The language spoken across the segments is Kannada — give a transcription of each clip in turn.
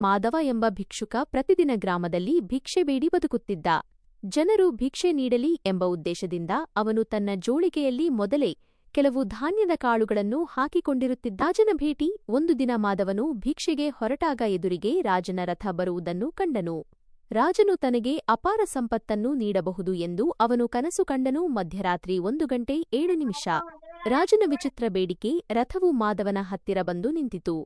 ಮಾಧವ ಎಂಬ ಭಿಕ್ಷುಕ ಪ್ರತಿದಿನ ಗ್ರಾಮದಲ್ಲಿ ಭಿಕ್ಷೆ ಬೇಡಿ ಬದುಕುತ್ತಿದ್ದ. ಜನರು ಭಿಕ್ಷೆ ನೀಡಲಿ ಎಂಬ ಉದ್ದೇಶದಿಂದ ಅವನು ತನ್ನ ಜೋಳಿಗೆಯಲ್ಲಿ ಮೊದಲೇ ಕೆಲವು ಧಾನ್ಯದ ಕಾಳುಗಳನ್ನು ಹಾಕಿಕೊಂಡಿರುತ್ತಿದ್ದ. ರಾಜನ ಭೇಟಿ. ಒಂದು ದಿನ ಮಾಧವನು ಭಿಕ್ಷೆಗೆ ಹೊರಟಾಗ ಎದುರಿಗೆ ರಾಜನ ರಥ ಬರುವುದನ್ನು ಕಂಡನು. ರಾಜನು ತನಗೆ ಅಪಾರ ಸಂಪತ್ತನ್ನು ನೀಡಬಹುದು ಎಂದು ಅವನು ಕನಸು ಕಂಡನು. ಮಧ್ಯರಾತ್ರಿ 1:07. ರಾಜನ ವಿಚಿತ್ರ ಬೇಡಿಕೆ. ರಥವು ಮಾಧವನ ಹತ್ತಿರ ಬಂದು ನಿಂತಿತು.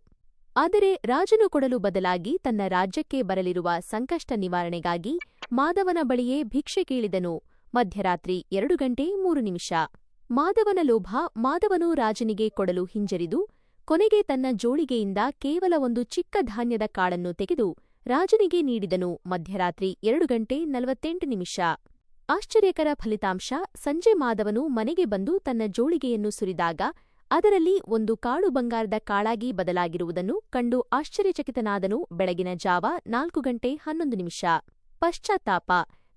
ಆದರೆ ರಾಜನು ಕೊಡಲು ಬದಲಾಗಿ ತನ್ನ ರಾಜ್ಯಕ್ಕೆ ಬರಲಿರುವ ಸಂಕಷ್ಟ ನಿವಾರಣೆಗಾಗಿ ಮಾಧವನ ಬಳಿಯೇ ಭಿಕ್ಷೆ ಕೇಳಿದನು. ಮಧ್ಯರಾತ್ರಿ 2:03. ಮಾಧವನ ಲೋಭ. ಮಾಧವನು ರಾಜನಿಗೆ ಕೊಡಲು ಹಿಂಜರಿದು ಕೊನೆಗೆ ತನ್ನ ಜೋಳಿಗೆಯಿಂದ ಕೇವಲ ಒಂದು ಚಿಕ್ಕ ಧಾನ್ಯದ ಕಾಳನ್ನು ತೆಗೆದು ರಾಜನಿಗೆ ನೀಡಿದನು. ಮಧ್ಯರಾತ್ರಿ 2:48. ಆಶ್ಚರ್ಯಕರ ಫಲಿತಾಂಶ. ಸಂಜೆ ಮಾಧವನು ಮನೆಗೆ ಬಂದು ತನ್ನ ಜೋಳಿಗೆಯನ್ನು ಸುರಿದಾಗ ಅದರಲ್ಲಿ ಒಂದು ಕಾಳು ಬಂಗಾರದ ಕಾಳಾಗಿ ಬದಲಾಗಿರುವುದನ್ನು ಕಂಡು ಆಶ್ಚರ್ಯಚಕಿತನಾದನು. ಬೆಳಗಿನ ಜಾವ 4:11. ಪಶ್ಚಾತ್ತಾಪ.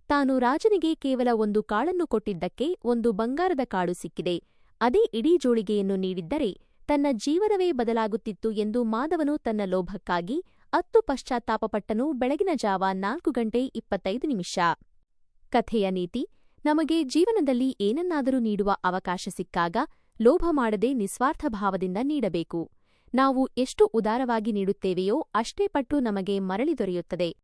ತಾನು ರಾಜನಿಗೆ ಕೇವಲ ಒಂದು ಕಾಳನ್ನು ಕೊಟ್ಟಿದ್ದಕ್ಕೆ ಒಂದು ಬಂಗಾರದ ಕಾಳು ಸಿಕ್ಕಿದೆ. ಅದೇ ಇಡೀ ಜೋಳಿಗೆಯನ್ನು ನೀಡಿದ್ದರೆ ತನ್ನ ಜೀವನವೇ ಬದಲಾಗುತ್ತಿತ್ತು ಎಂದು ಮಾಧವನು ತನ್ನ ಲೋಭಕ್ಕಾಗಿ ಪಶ್ಚಾತ್ತಾಪಪಟ್ಟನು. ಬೆಳಗಿನ ಜಾವ 4:25. ಕಥೆಯ ನೀತಿ. ನಮಗೆ ಜೀವನದಲ್ಲಿ ಏನನ್ನಾದರೂ ನೀಡುವ ಅವಕಾಶ ಸಿಕ್ಕಾಗ ಲೋಭ ಮಾಡದೆ ನಿಸ್ವಾರ್ಥ ಭಾವದಿಂದ ನೀಡಬೇಕು. ನಾವು ಎಷ್ಟು ಉದಾರವಾಗಿ ನೀಡುತ್ತೇವೆಯೋ ಅಷ್ಟೇ ಪಟ್ಟು ನಮಗೆ ಮರಳಿ ದೊರೆಯುತ್ತದೆ.